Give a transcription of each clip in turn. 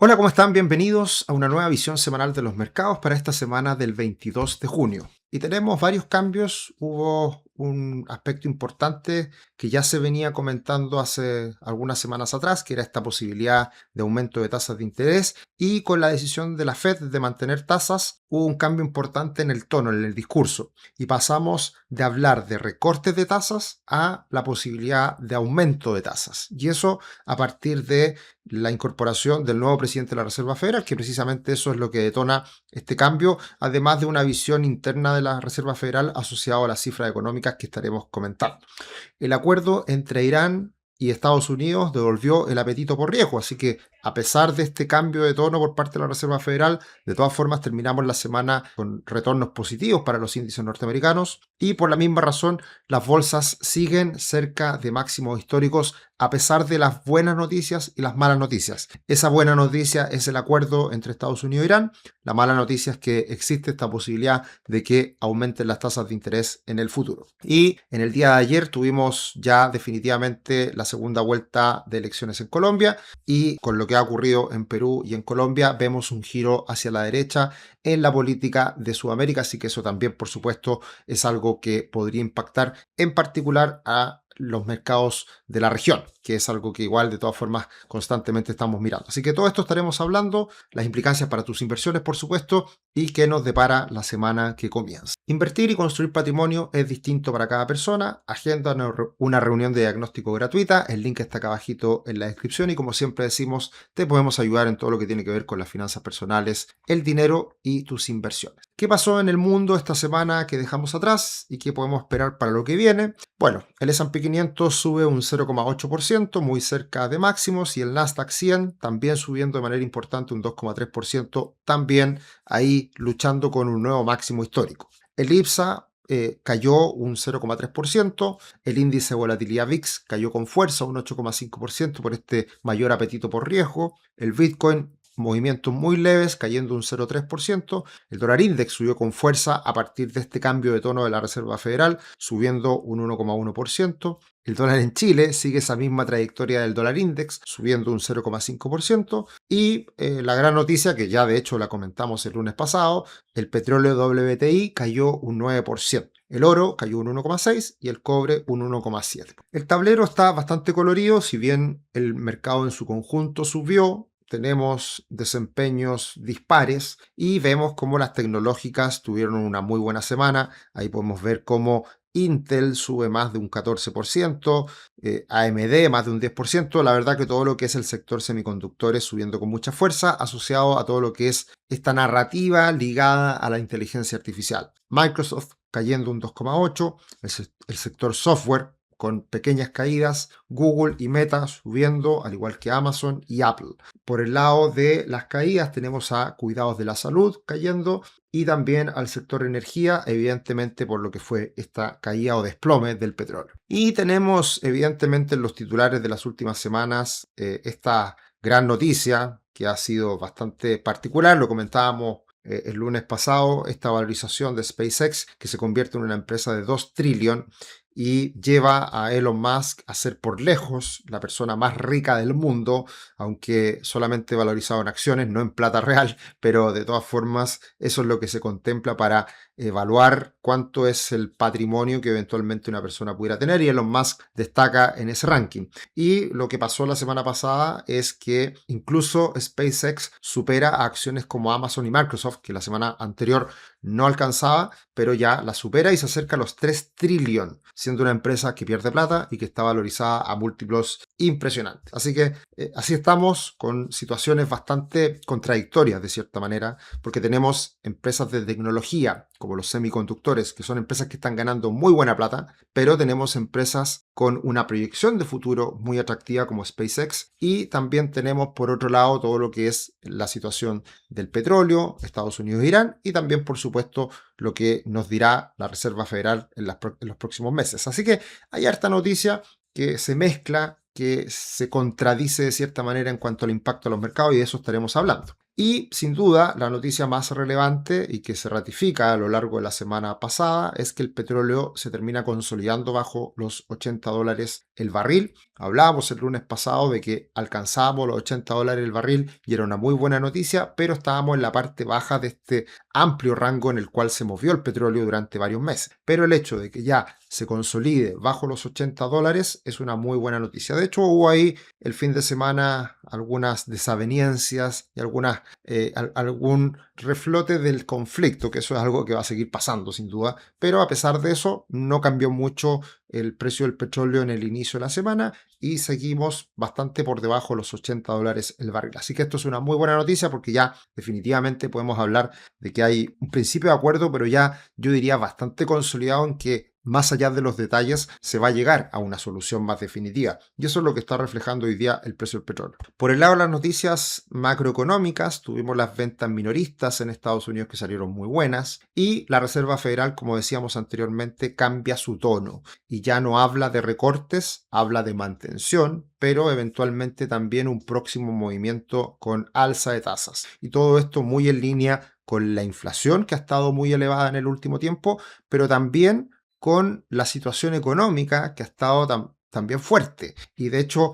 Hola, ¿cómo están? Bienvenidos a una nueva visión semanal de los mercados para esta semana del 22 de junio. Y tenemos varios cambios. Hubo un aspecto importante que ya se venía comentando hace algunas semanas atrás, que era esta posibilidad de aumento de tasas de interés. Y con la decisión de la Fed de mantener tasas, hubo un cambio importante en el tono, en el discurso. Y pasamos de hablar de recortes de tasas a la posibilidad de aumento de tasas. Y eso a partir de la incorporación del nuevo presidente de la Reserva Federal, que precisamente eso es lo que detona este cambio, además de una visión interna de la Reserva Federal asociado a las cifras económicas que estaremos comentando. El acuerdo entre Irán y Estados Unidos devolvió el apetito por riesgo, así que a pesar de este cambio de tono por parte de la Reserva Federal, de todas formas terminamos la semana con retornos positivos para los índices norteamericanos y por la misma razón las bolsas siguen cerca de máximos históricos a pesar de las buenas noticias y las malas noticias. Esa buena noticia es el acuerdo entre Estados Unidos e Irán. La mala noticia es que existe esta posibilidad de que aumenten las tasas de interés en el futuro. Y en el día de ayer tuvimos ya definitivamente la segunda vuelta de elecciones en Colombia y con lo que ha ocurrido en Perú y en Colombia vemos un giro hacia la derecha en la política de Sudamérica, así que eso también por supuesto es algo que podría impactar en particular a los mercados de la región, que es algo que igual de todas formas constantemente estamos mirando. Así que todo esto estaremos hablando, las implicancias para tus inversiones por supuesto y qué nos depara la semana que comienza. Invertir y construir patrimonio es distinto para cada persona. Agenda una reunión de diagnóstico gratuita, el link está acá abajito en la descripción y como siempre decimos, te podemos ayudar en todo lo que tiene que ver con las finanzas personales, el dinero y tus inversiones. ¿Qué pasó en el mundo esta semana que dejamos atrás y qué podemos esperar para lo que viene? Bueno, el S&P 500 sube un 0,8%, muy cerca de máximos, y el Nasdaq 100 también subiendo de manera importante un 2,3%, también ahí luchando con un nuevo máximo histórico. El IPSA cayó un 0,3%, el índice de volatilidad VIX cayó con fuerza un 8,5% por este mayor apetito por riesgo, el Bitcoin movimientos muy leves, cayendo un 0,3%. El dólar index subió con fuerza a partir de este cambio de tono de la Reserva Federal, subiendo un 1,1%. El dólar en Chile sigue esa misma trayectoria del dólar index, subiendo un 0,5%. Y la gran noticia, que ya de hecho la comentamos el lunes pasado, el petróleo WTI cayó un 9%. El oro cayó un 1,6% y el cobre un 1,7%. El tablero está bastante colorido, si bien el mercado en su conjunto subió, tenemos desempeños dispares y vemos cómo las tecnológicas tuvieron una muy buena semana. Ahí podemos ver cómo Intel sube más de un 14%, AMD más de un 10%. La verdad que todo lo que es el sector semiconductores subiendo con mucha fuerza, asociado a todo lo que es esta narrativa ligada a la inteligencia artificial. Microsoft cayendo un 2,8%, el sector software con pequeñas caídas, Google y Meta subiendo, al igual que Amazon y Apple. Por el lado de las caídas tenemos a cuidados de la salud cayendo y también al sector energía, evidentemente por lo que fue esta caída o desplome del petróleo. Y tenemos evidentemente en los titulares de las últimas semanas esta gran noticia que ha sido bastante particular, lo comentábamos el lunes pasado, esta valorización de SpaceX que se convierte en una empresa de 2 trillones y lleva a Elon Musk a ser por lejos la persona más rica del mundo, aunque solamente valorizado en acciones, no en plata real, pero de todas formas eso es lo que se contempla para evaluar cuánto es el patrimonio que eventualmente una persona pudiera tener y Elon Musk destaca en ese ranking. Y lo que pasó la semana pasada es que incluso SpaceX supera a acciones como Amazon y Microsoft, que la semana anterior no alcanzaba, pero ya la supera y se acerca a los 3 trillones, siendo una empresa que pierde plata y que está valorizada a múltiplos impresionantes. Así que así estamos con situaciones bastante contradictorias de cierta manera, porque tenemos empresas de tecnología como los semiconductores, que son empresas que están ganando muy buena plata, pero tenemos empresas con una proyección de futuro muy atractiva como SpaceX y también tenemos por otro lado todo lo que es la situación del petróleo, Estados Unidos e Irán y también por supuesto lo que nos dirá la Reserva Federal en los próximos meses. Así que hay harta noticia que se mezcla, que se contradice de cierta manera en cuanto al impacto a los mercados y de eso estaremos hablando. Y sin duda, la noticia más relevante y que se ratifica a lo largo de la semana pasada es que el petróleo se termina consolidando bajo los $80 el barril. Hablábamos el lunes pasado de que alcanzábamos los $80 el barril y era una muy buena noticia, pero estábamos en la parte baja de este amplio rango en el cual se movió el petróleo durante varios meses. Pero el hecho de que ya se consolide bajo los $80 es una muy buena noticia. De hecho, hubo ahí el fin de semana algunas desavenencias y algún reflote del conflicto, que eso es algo que va a seguir pasando sin duda, pero a pesar de eso no cambió mucho el precio del petróleo en el inicio de la semana y seguimos bastante por debajo de los $80 el barril. Así que esto es una muy buena noticia porque ya definitivamente podemos hablar de que hay un principio de acuerdo, pero ya yo diría bastante consolidado en que más allá de los detalles se va a llegar a una solución más definitiva. Y eso es lo que está reflejando hoy día el precio del petróleo. Por el lado de las noticias macroeconómicas, tuvimos las ventas minoristas en Estados Unidos que salieron muy buenas y la Reserva Federal, como decíamos anteriormente, cambia su tono y ya no habla de recortes, habla de mantención, pero eventualmente también un próximo movimiento con alza de tasas. Y todo esto muy en línea con la inflación que ha estado muy elevada en el último tiempo, pero también con la situación económica que ha estado también fuerte. Y de hecho,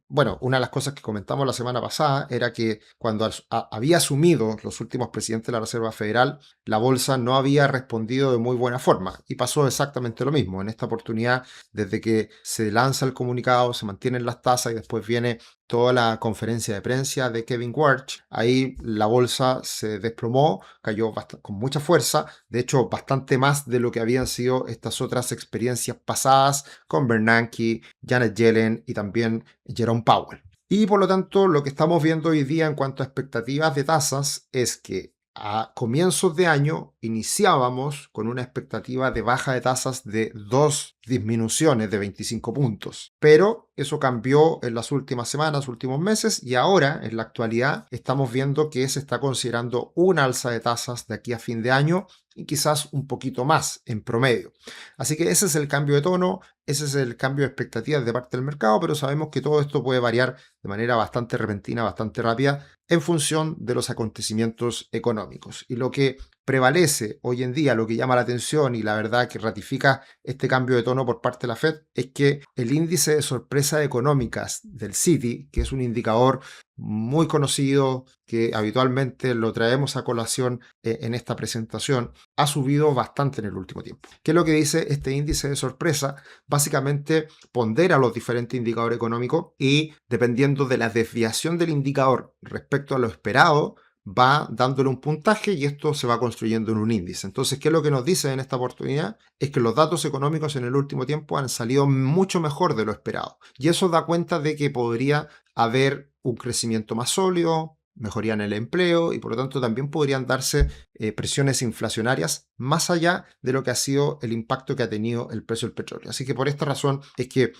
bueno, una de las cosas que comentamos la semana pasada era que cuando había asumido los últimos presidentes de la Reserva Federal, la bolsa no había respondido de muy buena forma. Y pasó exactamente lo mismo. En esta oportunidad, desde que se lanza el comunicado, se mantienen las tasas y después viene toda la conferencia de prensa de Kevin Warsh, ahí la bolsa se desplomó, cayó con mucha fuerza, de hecho bastante más de lo que habían sido estas otras experiencias pasadas con Bernanke, Janet Yellen y también Jerome Powell. Y por lo tanto, lo que estamos viendo hoy día en cuanto a expectativas de tasas es que a comienzos de año iniciábamos con una expectativa de baja de tasas de 2 disminuciones de 25 puntos. Pero eso cambió en las últimas semanas, últimos meses, y ahora, en la actualidad, estamos viendo que se está considerando una alza de tasas de aquí a fin de año y quizás un poquito más en promedio. Así que ese es el cambio de tono, ese es el cambio de expectativas de parte del mercado, pero sabemos que todo esto puede variar de manera bastante repentina, bastante rápida, en función de los acontecimientos económicos. Y lo que prevalece hoy en día, lo que llama la atención y la verdad que ratifica este cambio de tono por parte de la Fed, es que el índice de sorpresas económicas del Citi, que es un indicador muy conocido, que habitualmente lo traemos a colación en esta presentación, ha subido bastante en el último tiempo. ¿Qué es lo que dice este índice de sorpresa? Básicamente pondera los diferentes indicadores económicos y dependiendo de la desviación del indicador respecto a lo esperado, va dándole un puntaje y esto se va construyendo en un índice. Entonces, ¿qué es lo que nos dice en esta oportunidad? Es que los datos económicos en el último tiempo han salido mucho mejor de lo esperado. Y eso da cuenta de que podría haber un crecimiento más sólido, mejoría en el empleo y por lo tanto también podrían darse presiones inflacionarias más allá de lo que ha sido el impacto que ha tenido el precio del petróleo. Así que por esta razón es que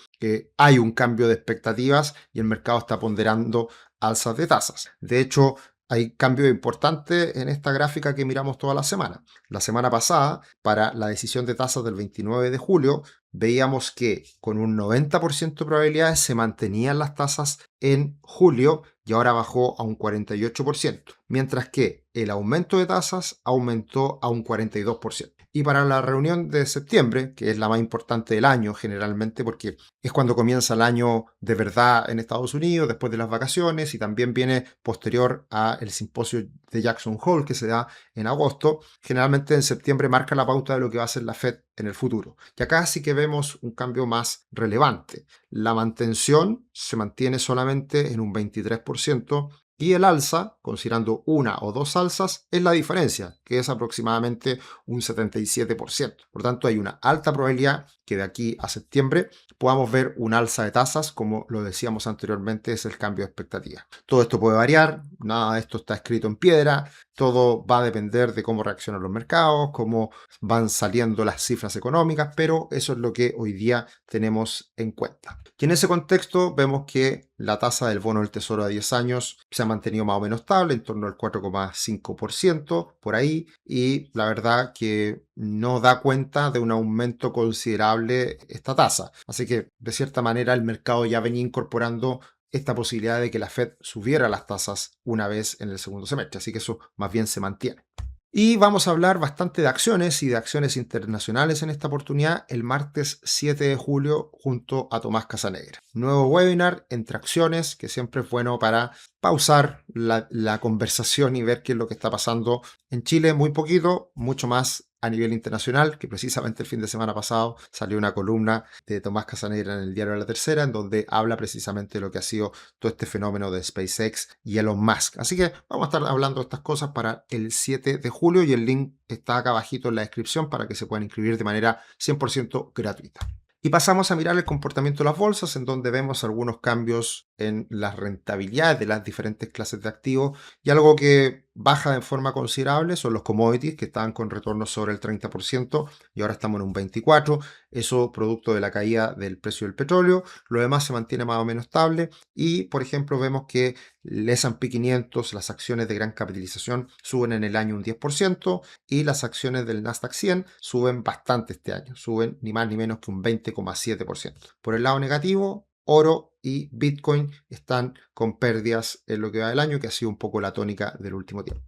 hay un cambio de expectativas y el mercado está ponderando alzas de tasas. De hecho, hay cambios importantes en esta gráfica que miramos toda la semana. La semana pasada, para la decisión de tasas del 29 de julio, veíamos que con un 90% de probabilidades se mantenían las tasas en julio y ahora bajó a un 48%, mientras que el aumento de tasas aumentó a un 42%. Y para la reunión de septiembre, que es la más importante del año generalmente, porque es cuando comienza el año de verdad en Estados Unidos, después de las vacaciones, y también viene posterior al simposio de Jackson Hole que se da en agosto, generalmente en septiembre marca la pauta de lo que va a hacer la Fed en el futuro. Y acá sí que vemos un cambio más relevante. La mantención se mantiene solamente en un 23%, y el alza, considerando una o dos alzas, es la diferencia, que es aproximadamente un 77%. Por tanto, hay una alta probabilidad que de aquí a septiembre podamos ver un alza de tasas, como lo decíamos anteriormente, es el cambio de expectativa. Todo esto puede variar, nada de esto está escrito en piedra, todo va a depender de cómo reaccionan los mercados, cómo van saliendo las cifras económicas, pero eso es lo que hoy día tenemos en cuenta. Y en ese contexto vemos que la tasa del bono del Tesoro a 10 años se ha mantenido más o menos estable, en torno al 4,5% por ahí, y la verdad que no da cuenta de un aumento considerable esta tasa. Así que de cierta manera el mercado ya venía incorporando esta posibilidad de que la Fed subiera las tasas una vez en el segundo semestre. Así que eso más bien se mantiene. Y vamos a hablar bastante de acciones y de acciones internacionales en esta oportunidad el martes 7 de julio junto a Tomás Casanegra. Nuevo webinar entre acciones que siempre es bueno para pausar la conversación y ver qué es lo que está pasando en Chile. Muy poquito, mucho más a nivel internacional, que precisamente el fin de semana pasado salió una columna de Tomás Casanegra en el diario La Tercera, en donde habla precisamente de lo que ha sido todo este fenómeno de SpaceX y Elon Musk. Así que vamos a estar hablando de estas cosas para el 7 de julio y el link está acá abajito en la descripción para que se puedan inscribir de manera 100% gratuita. Y pasamos a mirar el comportamiento de las bolsas, en donde vemos algunos cambios en las rentabilidades de las diferentes clases de activos y algo que baja de forma considerable son los commodities que estaban con retornos sobre el 30% y ahora estamos en un 24%, eso producto de la caída del precio del petróleo. Lo demás se mantiene más o menos estable y, por ejemplo, vemos que el S&P 500, las acciones de gran capitalización suben en el año un 10% y las acciones del Nasdaq 100 suben bastante este año, suben ni más ni menos que un 20,7%. Por el lado negativo, oro y Bitcoin están con pérdidas en lo que va del año, que ha sido un poco la tónica del último tiempo.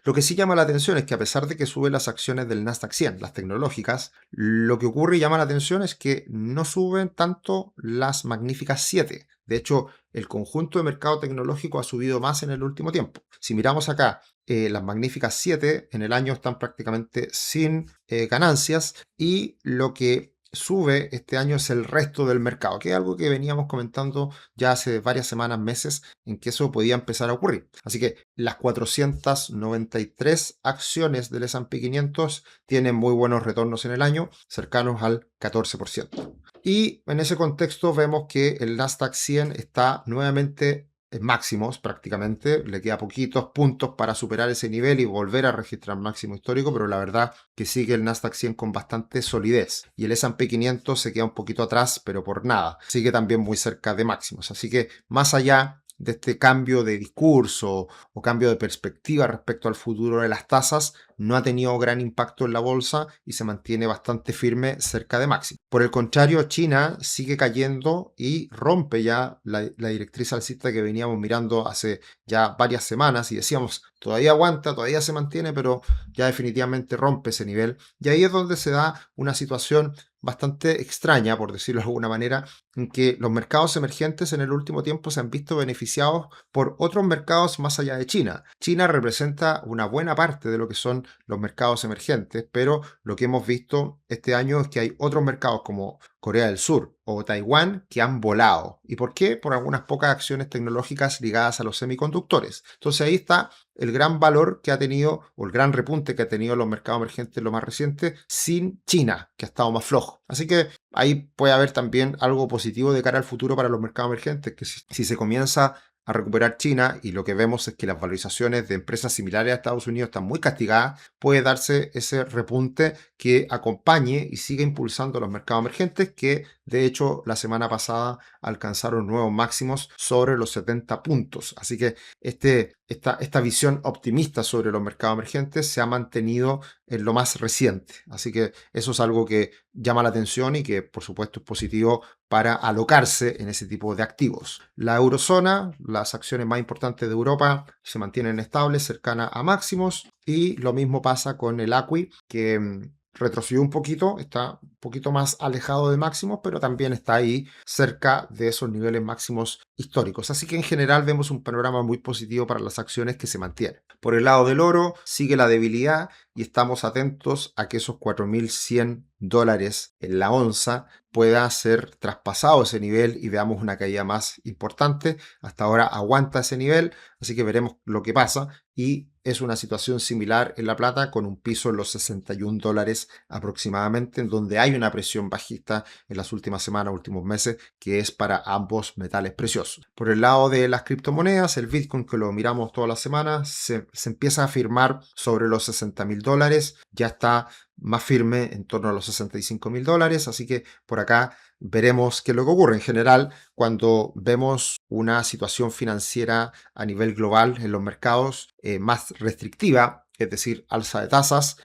Lo que sí llama la atención es que a pesar de que suben las acciones del Nasdaq 100, las tecnológicas, lo que ocurre y llama la atención es que no suben tanto las magníficas 7. De hecho, el conjunto de mercado tecnológico ha subido más en el último tiempo. Si miramos acá, las magníficas 7 en el año están prácticamente sin ganancias y lo que sube este año es el resto del mercado, que es algo que veníamos comentando ya hace varias semanas, meses, en que eso podía empezar a ocurrir. Así que las 493 acciones del S&P 500 tienen muy buenos retornos en el año, cercanos al 14%. Y en ese contexto vemos que el Nasdaq 100 está nuevamente en máximos prácticamente, le queda poquitos puntos para superar ese nivel y volver a registrar máximo histórico, pero la verdad que sigue el Nasdaq 100 con bastante solidez y el S&P 500 se queda un poquito atrás, pero por nada, sigue también muy cerca de máximos, así que más allá de este cambio de discurso o cambio de perspectiva respecto al futuro de las tasas, no ha tenido gran impacto en la bolsa y se mantiene bastante firme cerca de máximo. Por el contrario, China sigue cayendo y rompe ya la directriz alcista que veníamos mirando hace ya varias semanas y decíamos, todavía aguanta, todavía se mantiene, pero ya definitivamente rompe ese nivel. Y ahí es donde se da una situación bastante extraña, por decirlo de alguna manera, en que los mercados emergentes en el último tiempo se han visto beneficiados por otros mercados más allá de China. China representa una buena parte de lo que son los mercados emergentes, pero lo que hemos visto este año es que hay otros mercados como Corea del Sur o Taiwán que han volado. ¿Y por qué? Por algunas pocas acciones tecnológicas ligadas a los semiconductores. Entonces ahí está el gran valor que ha tenido o el gran repunte que ha tenido los mercados emergentes lo más reciente sin China, que ha estado más flojo. Así que ahí puede haber también algo positivo de cara al futuro para los mercados emergentes, que si se comienza a recuperar China y lo que vemos es que las valorizaciones de empresas similares a Estados Unidos están muy castigadas, puede darse ese repunte que acompañe y siga impulsando los mercados emergentes que de hecho la semana pasada alcanzaron nuevos máximos sobre los 70 puntos. Así que esta visión optimista sobre los mercados emergentes se ha mantenido en lo más reciente. Así que eso es algo que llama la atención y que por supuesto es positivo para alocarse en ese tipo de activos. La eurozona, las acciones más importantes de Europa se mantienen estables, cercanas a máximos y lo mismo pasa con el ACWI que retrocedió un poquito, está un poquito más alejado de máximos, pero también está ahí cerca de esos niveles máximos históricos. Así que en general vemos un panorama muy positivo para las acciones que se mantienen. Por el lado del oro sigue la debilidad y estamos atentos a que esos $4.100 en la onza pueda ser traspasado ese nivel y veamos una caída más importante. Hasta ahora aguanta ese nivel, así que veremos lo que pasa y es una situación similar en la plata con un piso en los $61 aproximadamente, en donde hay una presión bajista en las últimas semanas, últimos meses, que es para ambos metales preciosos. Por el lado de las criptomonedas, el Bitcoin, que lo miramos todas las semanas, se empieza a firmar sobre los $60.000, ya está más firme en torno a los $65.000, así que por acá veremos qué es lo que ocurre. En general, cuando vemos una situación financiera a nivel global en los mercados más restrictiva, es decir, alza de tasas,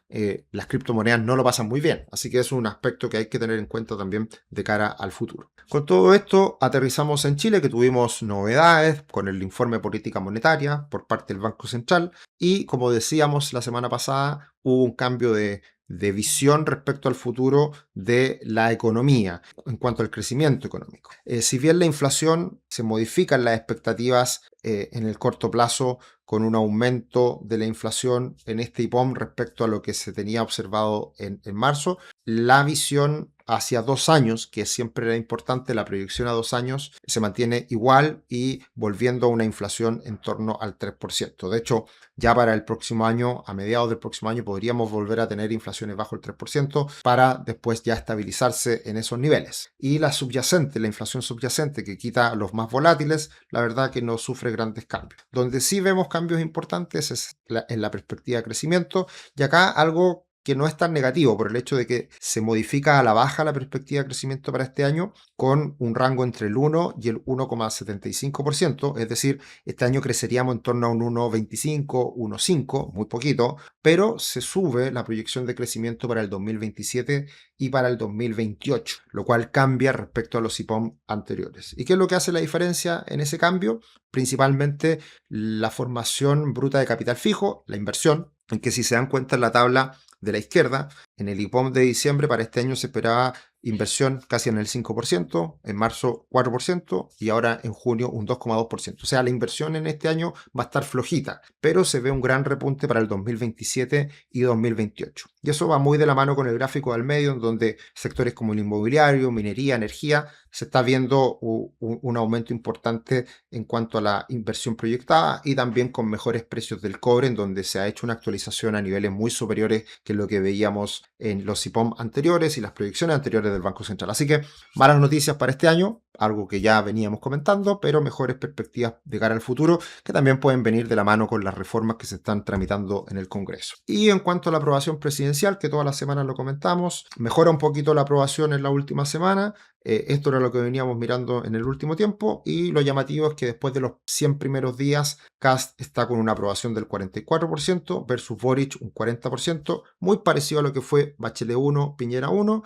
las criptomonedas no lo pasan muy bien. Así que es un aspecto que hay que tener en cuenta también de cara al futuro. Con todo esto, aterrizamos en Chile, que tuvimos novedades con el informe de política monetaria por parte del Banco Central y, como decíamos la semana pasada, hubo un cambio de visión respecto al futuro de la economía en cuanto al crecimiento económico. Si bien la inflación se modifican las expectativas en el corto plazo con un aumento de la inflación en este IPOM respecto a lo que se tenía observado en marzo, la visión hacia 2 años, que siempre era importante, la proyección a 2 años se mantiene igual y volviendo a una inflación en torno al 3%. De hecho, ya para el próximo año, a mediados del próximo año, podríamos volver a tener inflaciones bajo el 3% para después ya estabilizarse en esos niveles. Y la subyacente, la inflación subyacente que quita los más volátiles, la verdad que no sufre grandes cambios. Donde sí vemos cambios importantes es en la perspectiva de crecimiento, y acá algo que no es tan negativo por el hecho de que se modifica a la baja la perspectiva de crecimiento para este año con un rango entre el 1 y el 1,75%, es decir, este año creceríamos en torno a un 1,25, 1,5, muy poquito, pero se sube la proyección de crecimiento para el 2027 y para el 2028, lo cual cambia respecto a los IPOM anteriores. ¿Y qué es lo que hace la diferencia en ese cambio? Principalmente la formación bruta de capital fijo, la inversión, en que si se dan cuenta en la tabla de la izquierda, en el IPOM de diciembre para este año se esperaba inversión casi en el 5%, en marzo 4% y ahora en junio un 2,2%. O sea, la inversión en este año va a estar flojita, pero se ve un gran repunte para el 2027 y 2028. Y eso va muy de la mano con el gráfico del medio, en donde sectores como el inmobiliario, minería, energía, se está viendo un aumento importante en cuanto a la inversión proyectada y también con mejores precios del cobre, en donde se ha hecho una actualización a niveles muy superiores que lo que veíamos en los IPOM anteriores y las proyecciones anteriores del Banco Central. Así que malas noticias para este año, algo que ya veníamos comentando, pero mejores perspectivas de cara al futuro que también pueden venir de la mano con las reformas que se están tramitando en el Congreso. Y en cuanto a la aprobación presidencial, que todas las semanas lo comentamos, mejora un poquito la aprobación en la última semana. Esto era lo que veníamos mirando en el último tiempo y lo llamativo es que después de los 100 primeros días, Kast está con una aprobación del 44% versus Boric un 40%, muy parecido a lo que fue Bachelet 1, Piñera 1,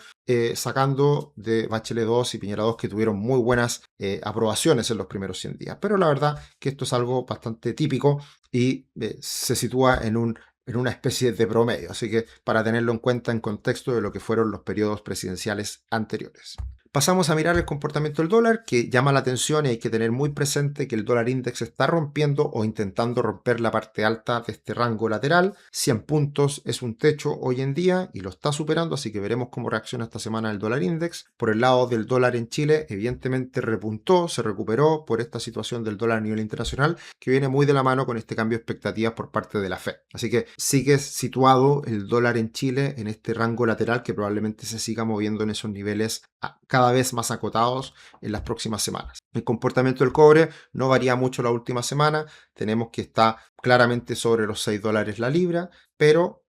sacando de Bachelet 2 y Piñera 2 que tuvieron muy buenas aprobaciones en los primeros 100 días. Pero la verdad que esto es algo bastante típico y se sitúa en una especie de promedio, así que para tenerlo en cuenta en contexto de lo que fueron los periodos presidenciales anteriores. Pasamos a mirar el comportamiento del dólar, que llama la atención y hay que tener muy presente que el dólar index está rompiendo o intentando romper la parte alta de este rango lateral. 100 puntos es un techo hoy en día y lo está superando, así que veremos cómo reacciona esta semana el dólar index. Por el lado del dólar en Chile, evidentemente repuntó, se recuperó por esta situación del dólar a nivel internacional, que viene muy de la mano con este cambio de expectativas por parte de la Fed. Así que sigue situado el dólar en Chile en este rango lateral que probablemente se siga moviendo en esos niveles cada vez más acotados en las próximas semanas. El comportamiento del cobre no varía mucho la última semana. Tenemos que está claramente sobre los $6 la libra, pero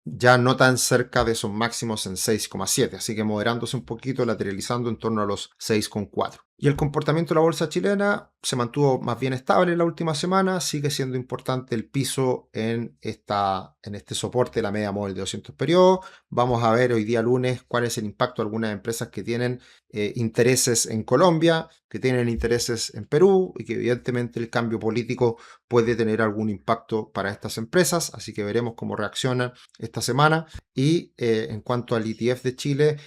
ya no tan cerca de esos máximos en 6,7, así que moderándose un poquito, lateralizando en torno a los 6,4. Y el comportamiento de la bolsa chilena se mantuvo más bien estable en la última semana, sigue siendo importante el piso en este soporte de la media móvil de 200 periodos. Vamos a ver hoy día lunes cuál es el impacto de algunas empresas que tienen intereses en Colombia, que tienen intereses en Perú y que evidentemente el cambio político puede tener algún impacto para estas empresas, así que veremos cómo reaccionan esta semana. Y en cuanto al ETF de Chile,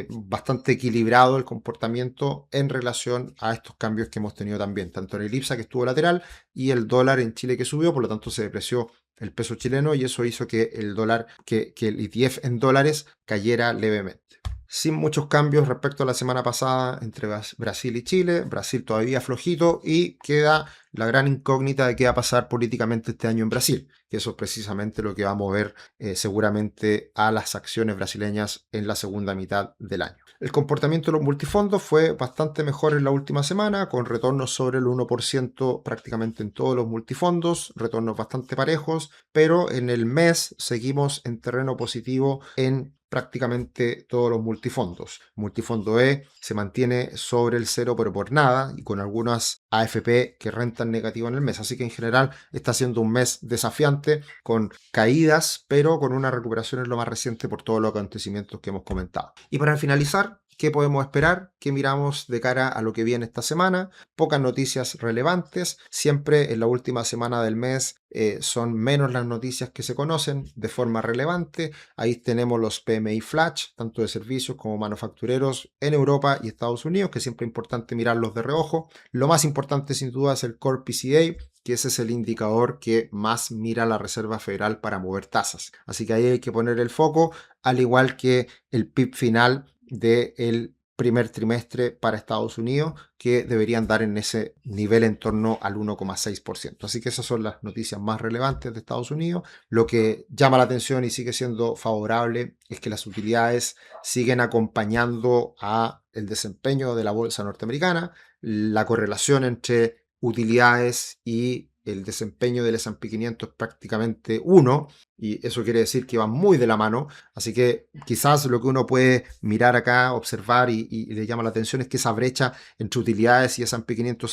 bastante equilibrado el comportamiento en relación a estos cambios que hemos tenido también, tanto en el IPSA que estuvo lateral y el dólar en Chile que subió, por lo tanto se depreció el peso chileno y eso hizo que el dólar, que el ETF en dólares cayera levemente. Sin muchos cambios respecto a la semana pasada entre Brasil y Chile. Brasil todavía flojito y queda la gran incógnita de qué va a pasar políticamente este año en Brasil. Y eso es precisamente lo que va a mover seguramente a las acciones brasileñas en la segunda mitad del año. El comportamiento de los multifondos fue bastante mejor en la última semana, con retornos sobre el 1% prácticamente en todos los multifondos, retornos bastante parejos, pero en el mes seguimos en terreno positivo en prácticamente todos los multifondos. Multifondo E se mantiene sobre el cero, pero por nada, y con algunas AFP que rentan negativo en el mes. Así que en general está siendo un mes desafiante, con caídas, pero con una recuperación en lo más reciente por todos los acontecimientos que hemos comentado. Y para finalizar, ¿qué podemos esperar? ¿Qué miramos de cara a lo que viene esta semana? Pocas noticias relevantes. Siempre en la última semana del mes son menos las noticias que se conocen de forma relevante. Ahí tenemos los PMI Flash, tanto de servicios como manufactureros en Europa y Estados Unidos, que siempre es importante mirarlos de reojo. Lo más importante sin duda es el Core PCA, que ese es el indicador que más mira la Reserva Federal para mover tasas. Así que ahí hay que poner el foco, al igual que el PIB final del primer trimestre para Estados Unidos, que deberían dar en ese nivel en torno al 1,6%. Así que esas son las noticias más relevantes de Estados Unidos. Lo que llama la atención y sigue siendo favorable es que las utilidades siguen acompañando a el desempeño de la bolsa norteamericana. La correlación entre utilidades y el desempeño del S&P 500 es prácticamente 1, y eso quiere decir que van muy de la mano. Así que quizás lo que uno puede mirar acá, observar y le llama la atención es que esa brecha entre utilidades y S&P 500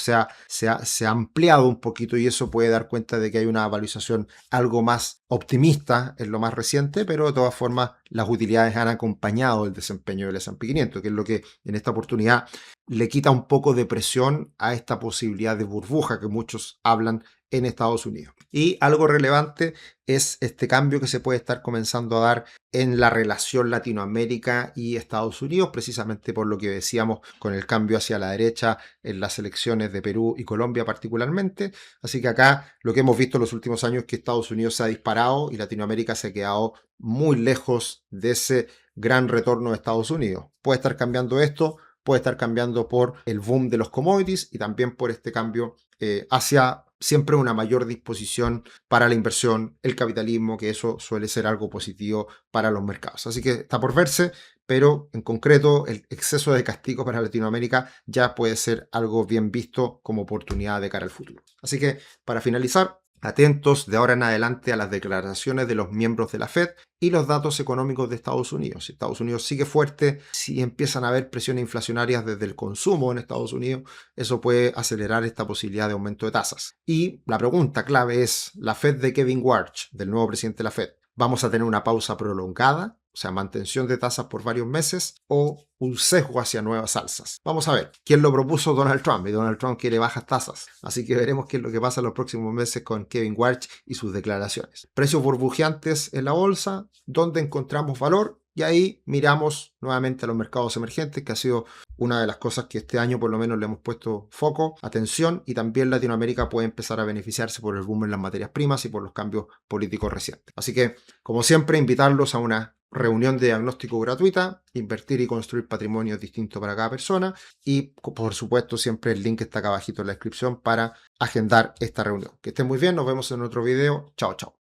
se ha ampliado un poquito, y eso puede dar cuenta de que hay una valorización algo más optimista en lo más reciente, pero de todas formas las utilidades han acompañado el desempeño del S&P 500, que es lo que en esta oportunidad le quita un poco de presión a esta posibilidad de burbuja que muchos hablan en Estados Unidos. Y algo relevante es este cambio que se puede estar comenzando a dar en la relación Latinoamérica y Estados Unidos, precisamente por lo que decíamos con el cambio hacia la derecha en las elecciones de Perú y Colombia particularmente. Así que acá lo que hemos visto en los últimos años es que Estados Unidos se ha disparado y Latinoamérica se ha quedado muy lejos de ese gran retorno de Estados Unidos. Puede estar cambiando esto, puede estar cambiando por el boom de los commodities y también por este cambio hacia siempre una mayor disposición para la inversión, el capitalismo, que eso suele ser algo positivo para los mercados. Así que está por verse, pero en concreto el exceso de castigo para Latinoamérica ya puede ser algo bien visto como oportunidad de cara al futuro. Así que para finalizar, atentos de ahora en adelante a las declaraciones de los miembros de la Fed y los datos económicos de Estados Unidos. Si Estados Unidos sigue fuerte, si empiezan a haber presiones inflacionarias desde el consumo en Estados Unidos, eso puede acelerar esta posibilidad de aumento de tasas. Y la pregunta clave es, ¿la Fed de Kevin Warsh, del nuevo presidente de la Fed, vamos a tener una pausa prolongada, o sea, mantención de tasas por varios meses, o un sesgo hacia nuevas alzas? Vamos a ver. ¿Quién lo propuso? Donald Trump, y Donald Trump quiere bajas tasas. Así que veremos qué es lo que pasa en los próximos meses con Kevin Warsh y sus declaraciones. Precios burbujeantes en la bolsa, donde encontramos valor, y ahí miramos nuevamente a los mercados emergentes, que ha sido una de las cosas que este año por lo menos le hemos puesto foco, atención, y también Latinoamérica puede empezar a beneficiarse por el boom en las materias primas y por los cambios políticos recientes. Así que, como siempre, invitarlos a una reunión de diagnóstico gratuita, invertir y construir patrimonio es distinto para cada persona, y por supuesto siempre el link está acá abajito en la descripción para agendar esta reunión. Que estén muy bien, nos vemos en otro video. Chao, chao.